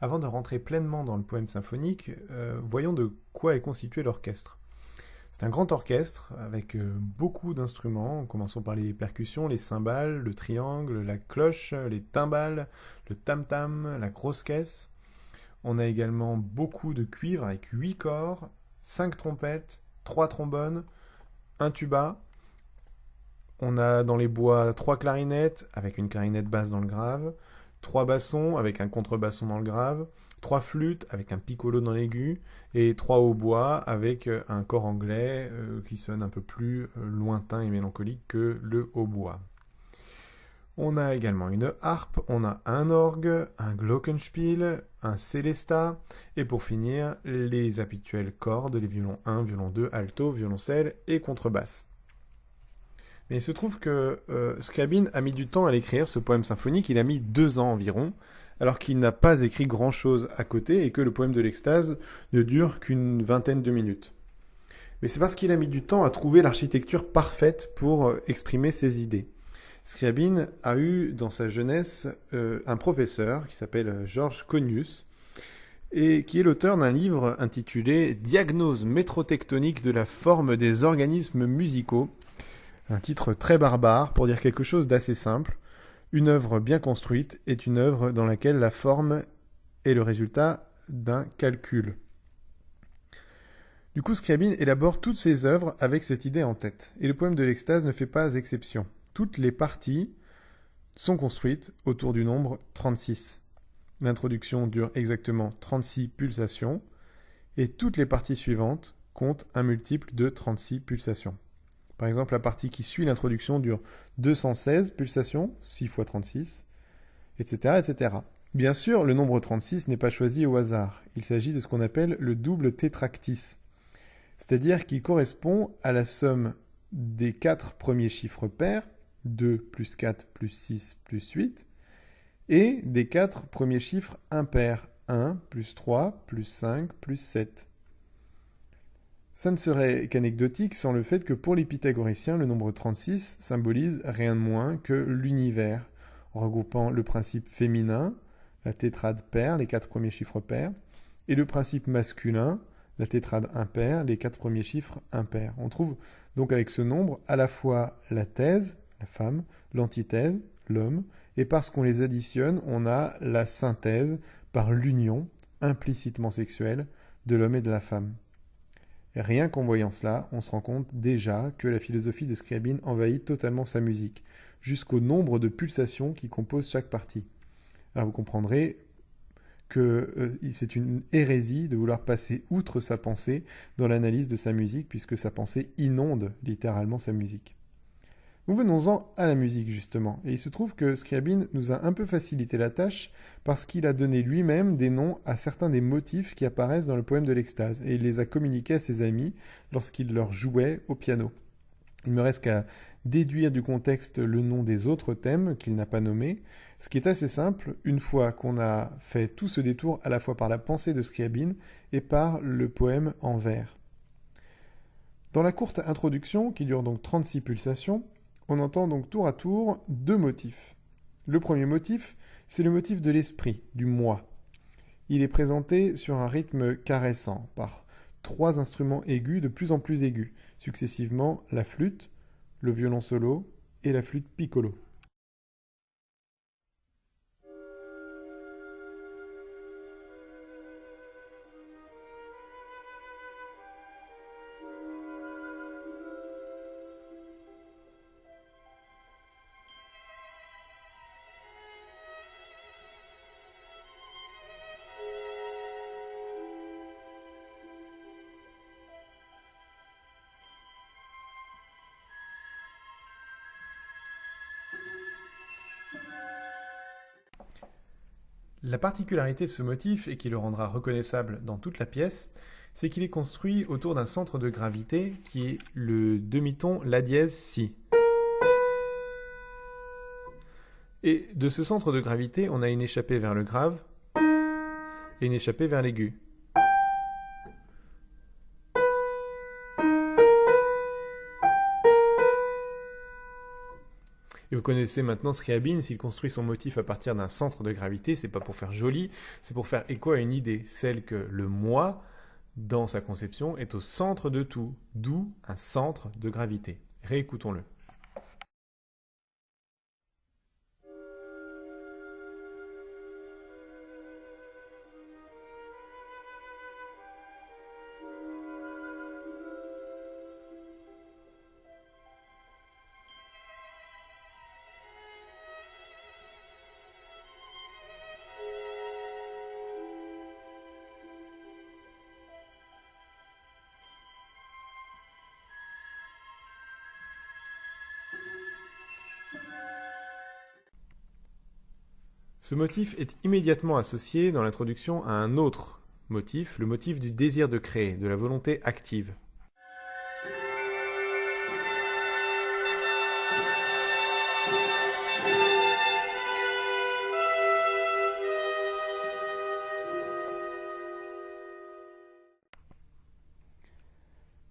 Avant de rentrer pleinement dans le poème symphonique, voyons de quoi est constitué l'orchestre. C'est un grand orchestre avec beaucoup d'instruments, commençons par les percussions, les cymbales, le triangle, la cloche, les timbales, le tam-tam, la grosse caisse. On a également beaucoup de cuivre avec 8 corps, 5 trompettes, 3 trombones, un tuba. On a dans les bois 3 clarinettes avec une clarinette basse dans le grave, 3 bassons avec un contrebasson dans le grave, 3 flûtes avec un piccolo dans l'aigu et 3 hautbois avec un cor anglais qui sonne un peu plus lointain et mélancolique que le hautbois. On a également une harpe, on a un orgue, un glockenspiel, un célestat et pour finir les habituelles cordes, les violons 1, violon 2, alto, violoncelle et contrebasse. Mais il se trouve que Scriabine a mis du temps à l'écrire, ce poème symphonique, il a mis 2 ans environ, alors qu'il n'a pas écrit grand-chose à côté et que le poème de l'extase ne dure qu'une vingtaine de minutes. Mais c'est parce qu'il a mis du temps à trouver l'architecture parfaite pour exprimer ses idées. Scriabine a eu dans sa jeunesse un professeur qui s'appelle Georges Conius et qui est l'auteur d'un livre intitulé Diagnose métrotectonique de la forme des organismes musicaux. Un titre très barbare pour dire quelque chose d'assez simple. Une œuvre bien construite est une œuvre dans laquelle la forme est le résultat d'un calcul. Du coup, Scriabine élabore toutes ses œuvres avec cette idée en tête. Et le poème de l'extase ne fait pas exception. Toutes les parties sont construites autour du nombre 36. L'introduction dure exactement 36 pulsations et toutes les parties suivantes comptent un multiple de 36 pulsations. Par exemple, la partie qui suit l'introduction dure 216 pulsations, 6 fois 36, etc., etc. Bien sûr, le nombre 36 n'est pas choisi au hasard. Il s'agit de ce qu'on appelle le double tétractis, c'est-à-dire qu'il correspond à la somme des 4 premiers chiffres pairs, 2 plus 4 plus 6 plus 8, et des 4 premiers chiffres impairs, 1 plus 3 plus 5 plus 7. Ça ne serait qu'anecdotique sans le fait que pour les pythagoriciens, le nombre 36 symbolise rien de moins que l'univers, en regroupant le principe féminin, la tétrade paire, les 4 premiers chiffres pairs, et le principe masculin, la tétrade impaire, les 4 premiers chiffres impairs. On trouve donc avec ce nombre à la fois la thèse, la femme, l'antithèse, l'homme, et parce qu'on les additionne, on a la synthèse par l'union, implicitement sexuelle, de l'homme et de la femme. Et rien qu'en voyant cela, on se rend compte déjà que la philosophie de Scriabine envahit totalement sa musique, jusqu'au nombre de pulsations qui composent chaque partie. Alors vous comprendrez que c'est une hérésie de vouloir passer outre sa pensée dans l'analyse de sa musique, puisque sa pensée inonde littéralement sa musique. Nous venons-en à la musique justement, et il se trouve que Scriabine nous a un peu facilité la tâche parce qu'il a donné lui-même des noms à certains des motifs qui apparaissent dans le poème de l'extase, et il les a communiqués à ses amis lorsqu'il leur jouait au piano. Il ne me reste qu'à déduire du contexte le nom des autres thèmes qu'il n'a pas nommés, ce qui est assez simple une fois qu'on a fait tout ce détour à la fois par la pensée de Scriabine et par le poème en vers. Dans la courte introduction, qui dure donc 36 pulsations, on entend donc tour à tour 2 motifs. Le premier motif, c'est le motif de l'esprit, du moi. Il est présenté sur un rythme caressant, par 3 instruments aigus de plus en plus aigus, successivement la flûte, le violon solo et la flûte piccolo. La particularité de ce motif, et qui le rendra reconnaissable dans toute la pièce, c'est qu'il est construit autour d'un centre de gravité qui est le demi-ton La dièse Si. Et de ce centre de gravité, on a une échappée vers le grave et une échappée vers l'aigu. Et vous connaissez maintenant Scriabine, s'il construit son motif à partir d'un centre de gravité, c'est pas pour faire joli, c'est pour faire écho à une idée, celle que le moi, dans sa conception, est au centre de tout, d'où un centre de gravité. Réécoutons-le. Ce motif est immédiatement associé dans l'introduction à un autre motif, le motif du désir de créer, de la volonté active.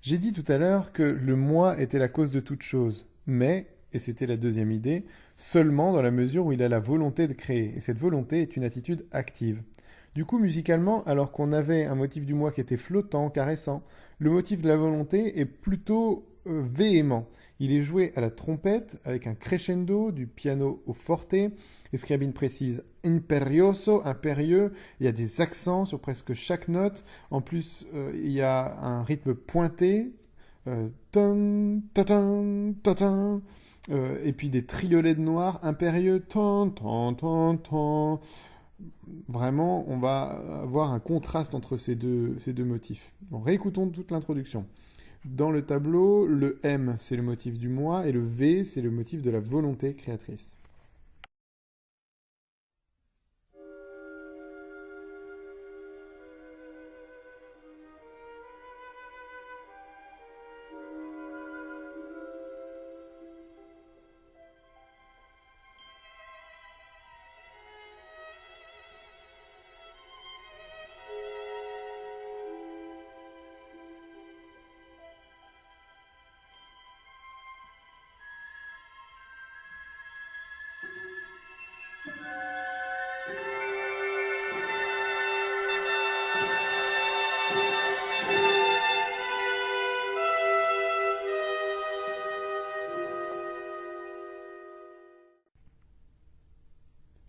J'ai dit tout à l'heure que le moi était la cause de toute chose, mais, et c'était la deuxième idée, seulement dans la mesure où il a la volonté de créer, et cette volonté est une attitude active. Du coup, musicalement, alors qu'on avait un motif du moi qui était flottant, caressant, le motif de la volonté est plutôt véhément. Il est joué à la trompette avec un crescendo, du piano au forte, et Scriabine précise imperioso, impérieux, il y a des accents sur presque chaque note, en plus il y a un rythme pointé, ton, tatin, tatin, et puis des triolets de noir impérieux, tan, tan, tan, tan. Vraiment, on va avoir un contraste entre ces deux motifs. Bon, réécoutons toute l'introduction. Dans le tableau, le M, c'est le motif du moi, et le V, c'est le motif de la volonté créatrice.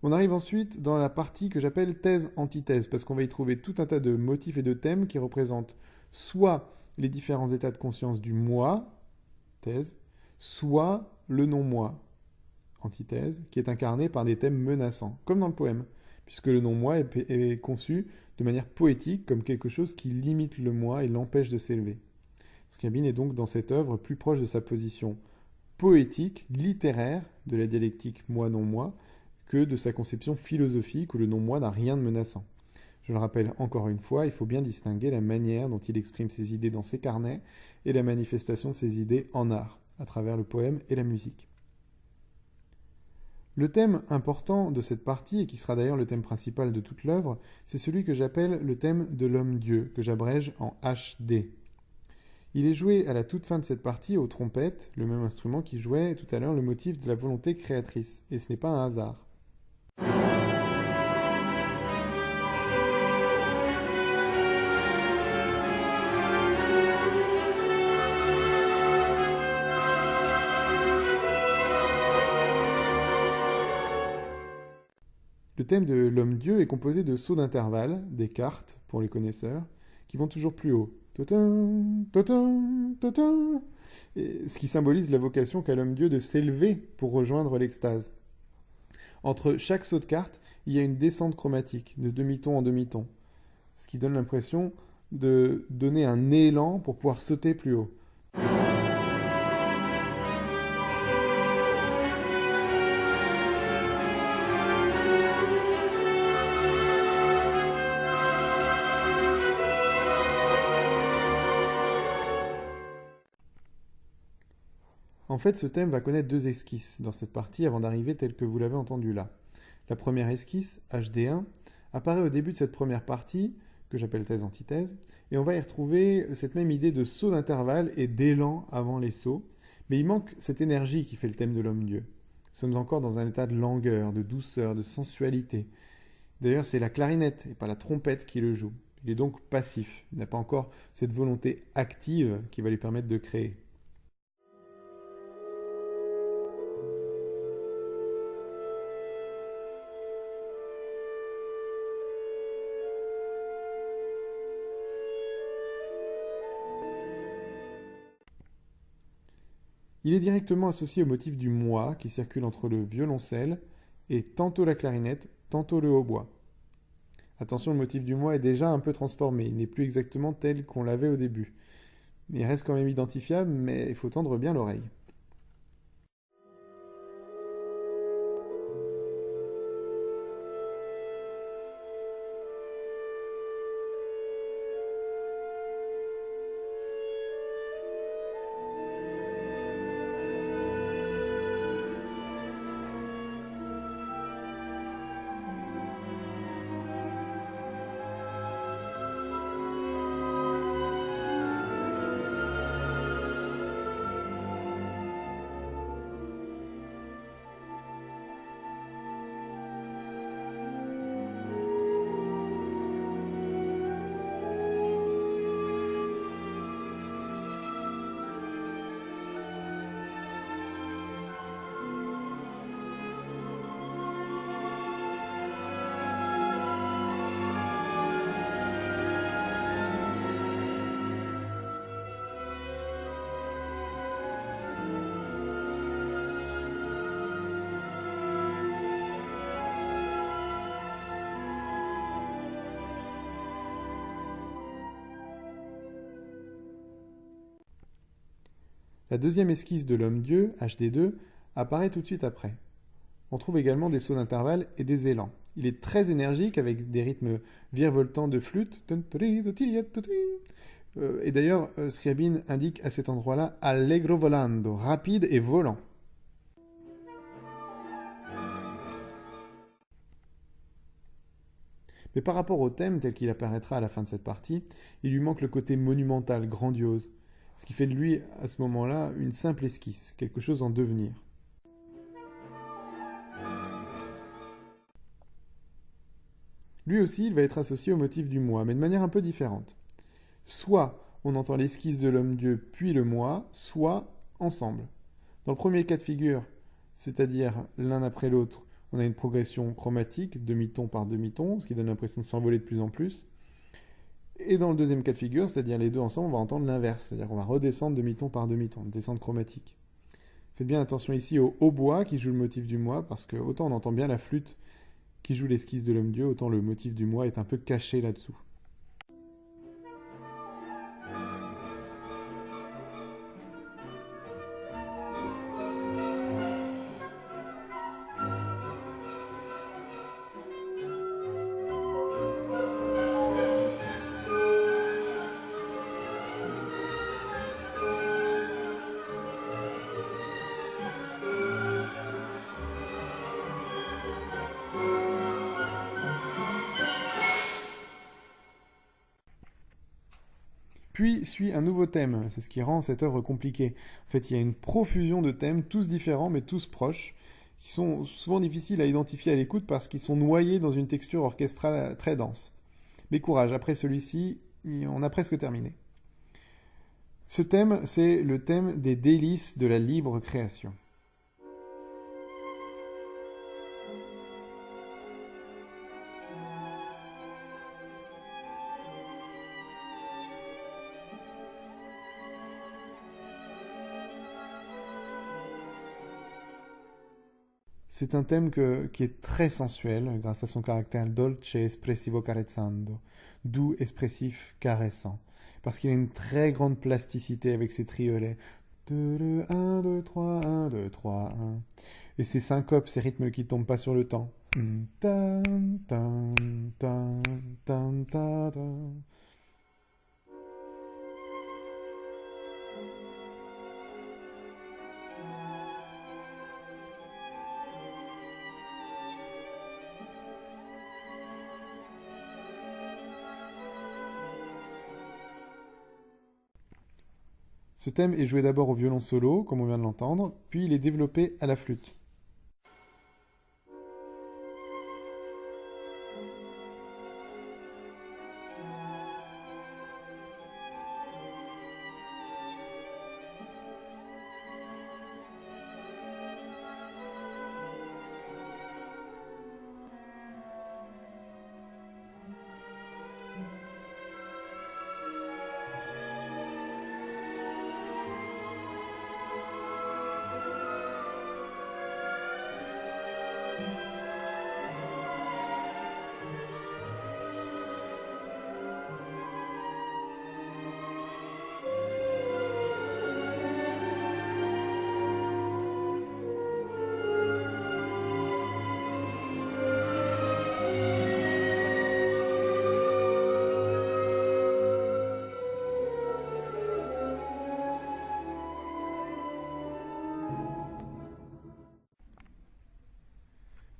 On arrive ensuite dans la partie que j'appelle thèse-antithèse, parce qu'on va y trouver tout un tas de motifs et de thèmes qui représentent soit les différents états de conscience du moi, thèse, soit le non-moi, antithèse, qui est incarné par des thèmes menaçants, comme dans le poème, puisque le non-moi est conçu de manière poétique comme quelque chose qui limite le moi et l'empêche de s'élever. Scriabine est donc dans cette œuvre plus proche de sa position poétique, littéraire de la dialectique moi-non-moi, que de sa conception philosophique où le non-moi n'a rien de menaçant. Je le rappelle encore une fois, il faut bien distinguer la manière dont il exprime ses idées dans ses carnets et la manifestation de ses idées en art, à travers le poème et la musique. Le thème important de cette partie, et qui sera d'ailleurs le thème principal de toute l'œuvre, c'est celui que j'appelle le thème de l'homme-dieu, que j'abrège en HD. Il est joué à la toute fin de cette partie aux trompettes, le même instrument qui jouait tout à l'heure le motif de la volonté créatrice, et ce n'est pas un hasard. Le thème de l'homme-dieu est composé de sauts d'intervalle, des quartes, pour les connaisseurs, qui vont toujours plus haut. Totin, totin, totin, ce qui symbolise la vocation qu'a l'homme-dieu de s'élever pour rejoindre l'extase. Entre chaque saut de carte, il y a une descente chromatique, de demi-ton en demi-ton, ce qui donne l'impression de donner un élan pour pouvoir sauter plus haut. En fait, ce thème va connaître deux esquisses dans cette partie avant d'arriver tel que vous l'avez entendu là. La première esquisse, HD1, apparaît au début de cette première partie, que j'appelle thèse-antithèse, et on va y retrouver cette même idée de saut d'intervalle et d'élan avant les sauts, mais il manque cette énergie qui fait le thème de l'homme-dieu. sommes encore dans un état de langueur, de douceur, de sensualité. D'ailleurs, c'est la clarinette et pas la trompette qui le joue. Il est donc passif, il n'a pas encore cette volonté active qui va lui permettre de créer. Il est directement associé au motif du moi qui circule entre le violoncelle et tantôt la clarinette, tantôt le hautbois. Attention, le motif du moi est déjà un peu transformé, il n'est plus exactement tel qu'on l'avait au début. Il reste quand même identifiable, mais il faut tendre bien l'oreille. La deuxième esquisse de l'homme-dieu, HD2, apparaît tout de suite après. On trouve également des sauts d'intervalle et des élans. Il est très énergique avec des rythmes virevoltants de flûte. Et d'ailleurs, Scriabine indique à cet endroit-là allegro volando, rapide et volant. Mais par rapport au thème tel qu'il apparaîtra à la fin de cette partie, il lui manque le côté monumental, grandiose, ce qui fait de lui, à ce moment-là, une simple esquisse, quelque chose en devenir. Lui aussi, il va être associé au motif du moi, mais de manière un peu différente. Soit on entend l'esquisse de l'homme-dieu puis le moi, soit ensemble. Dans le premier cas de figure, c'est-à-dire l'un après l'autre, on a une progression chromatique, demi-ton par demi-ton, ce qui donne l'impression de s'envoler de plus en plus. Et dans le deuxième cas de figure, c'est-à-dire les deux ensemble, on va entendre l'inverse, c'est-à-dire qu'on va redescendre demi-ton par demi-ton, une descente chromatique. Faites bien attention ici au hautbois qui joue le motif du moi, parce que autant on entend bien la flûte qui joue l'esquisse de l'homme-dieu, autant le motif du moi est un peu caché là-dessous. Puis suit un nouveau thème, c'est ce qui rend cette œuvre compliquée. En fait, il y a une profusion de thèmes, tous différents mais tous proches, qui sont souvent difficiles à identifier à l'écoute parce qu'ils sont noyés dans une texture orchestrale très dense. Mais courage, après celui-ci, on a presque terminé. Ce thème, c'est le thème des délices de la libre création. C'est un thème qui est très sensuel grâce à son caractère dolce espressivo carezzando, doux, expressif, caressant, parce qu'il a une très grande plasticité avec ses triolets. 1, 2, 3, 1, 2, 3, 1. Et ces syncopes, ces rythmes qui tombent pas sur le temps. Tan, tan, tan, tan, tan, tan. Ce thème est joué d'abord au violon solo, comme on vient de l'entendre, puis il est développé à la flûte.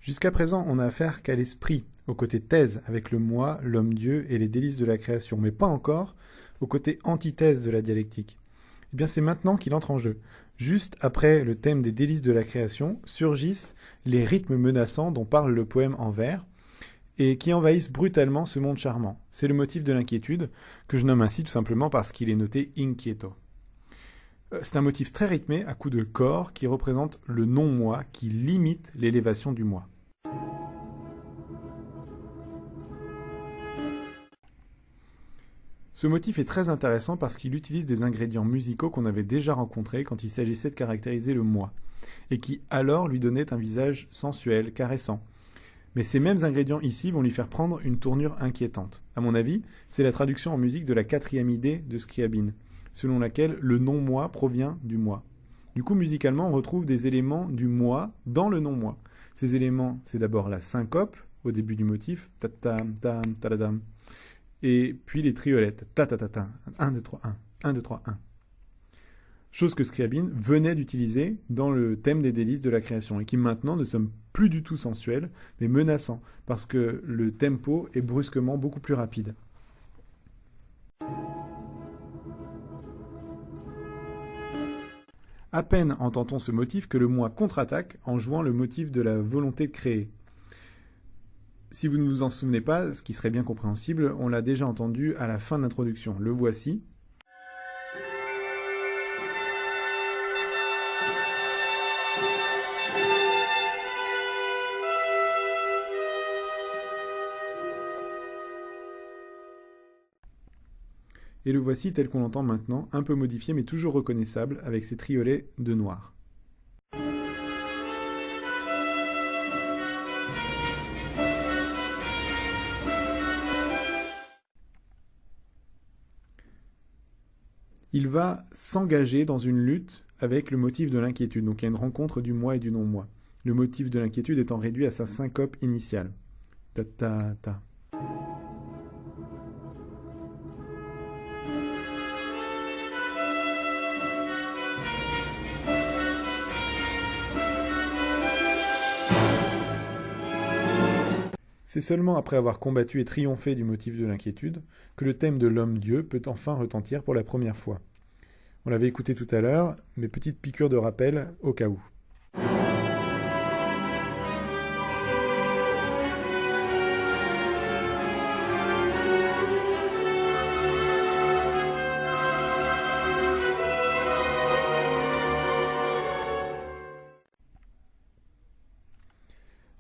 Jusqu'à présent, on n'a affaire qu'à l'esprit, au côté thèse avec le moi, l'homme-dieu et les délices de la création, mais pas encore au côté antithèse de la dialectique. Eh bien, c'est maintenant qu'il entre en jeu. Juste après le thème des délices de la création, surgissent les rythmes menaçants dont parle le poème en vers, et qui envahissent brutalement ce monde charmant. C'est le motif de l'inquiétude, que je nomme ainsi tout simplement parce qu'il est noté inquieto. C'est un motif très rythmé, à coups de corps, qui représente le non-moi, qui limite l'élévation du moi. Ce motif est très intéressant parce qu'il utilise des ingrédients musicaux qu'on avait déjà rencontrés quand il s'agissait de caractériser le moi, et qui alors lui donnaient un visage sensuel, caressant. Mais ces mêmes ingrédients ici vont lui faire prendre une tournure inquiétante. À mon avis, c'est la traduction en musique de la 4e idée de Scriabine, selon laquelle le non-moi provient du moi. Du coup, musicalement, on retrouve des éléments du moi dans le non-moi. Ces éléments, c'est d'abord la syncope, au début du motif, ta-tam, tam, ta-da-dam, et puis les triolettes, ta-ta-ta-ta, 1, 2, 3, 1, 1, 2, 3, 1. Chose que Scriabine venait d'utiliser dans le thème des délices de la création, et qui maintenant ne sommes plus du tout sensuels, mais menaçants, parce que le tempo est brusquement beaucoup plus rapide. À peine entend-on ce motif que le moi contre-attaque en jouant le motif de la volonté de créer. Si vous ne vous en souvenez pas, ce qui serait bien compréhensible, on l'a déjà entendu à la fin de l'introduction. Le voici. Et le voici tel qu'on l'entend maintenant, un peu modifié mais toujours reconnaissable, avec ses triolets de noir. Il va s'engager dans une lutte avec le motif de l'inquiétude. Donc il y a une rencontre du moi et du non-moi. Le motif de l'inquiétude étant réduit à sa syncope initiale. Ta ta ta. C'est seulement après avoir combattu et triomphé du motif de l'inquiétude que le thème de l'homme-dieu peut enfin retentir pour la première fois. On l'avait écouté tout à l'heure, mais petite piqûre de rappel au cas où.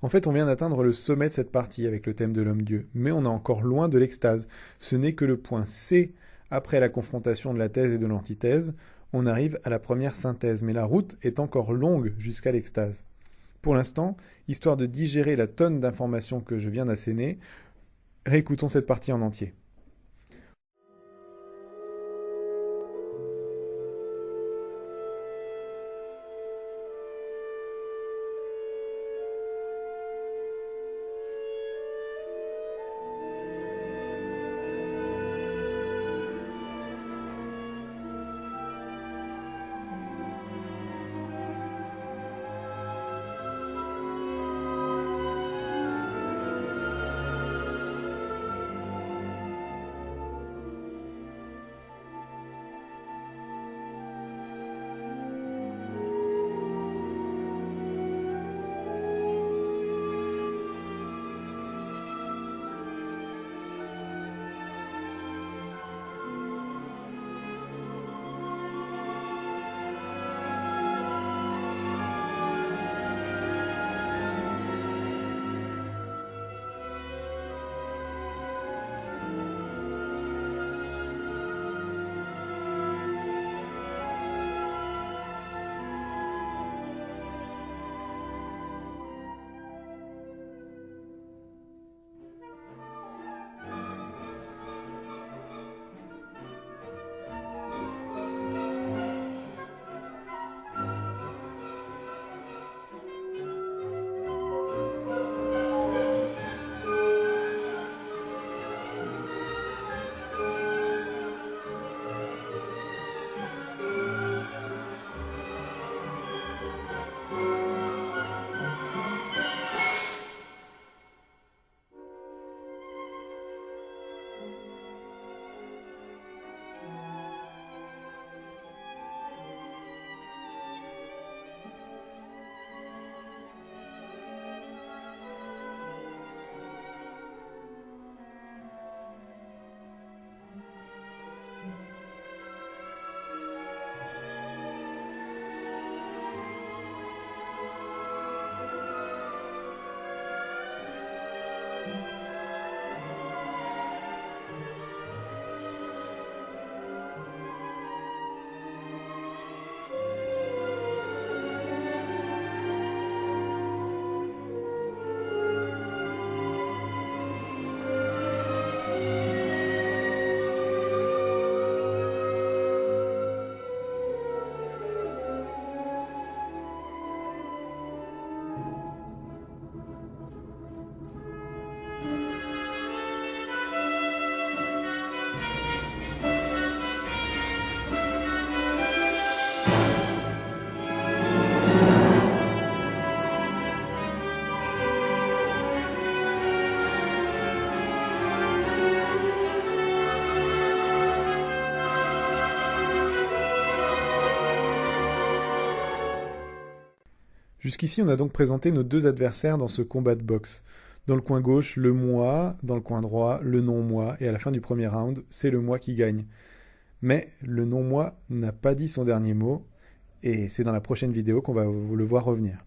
En fait, on vient d'atteindre le sommet de cette partie avec le thème de l'homme-dieu, mais on est encore loin de l'extase. Ce n'est que le point C après la confrontation de la thèse et de l'antithèse. On arrive à la première synthèse, mais la route est encore longue jusqu'à l'extase. Pour l'instant, histoire de digérer la tonne d'informations que je viens d'asséner, réécoutons cette partie en entier. Jusqu'ici, on a donc présenté nos deux adversaires dans ce combat de boxe. Dans le coin gauche, le moi, dans le coin droit, le non-moi, et à la fin du premier round, c'est le moi qui gagne. Mais le non-moi n'a pas dit son dernier mot, et c'est dans la prochaine vidéo qu'on va le voir revenir.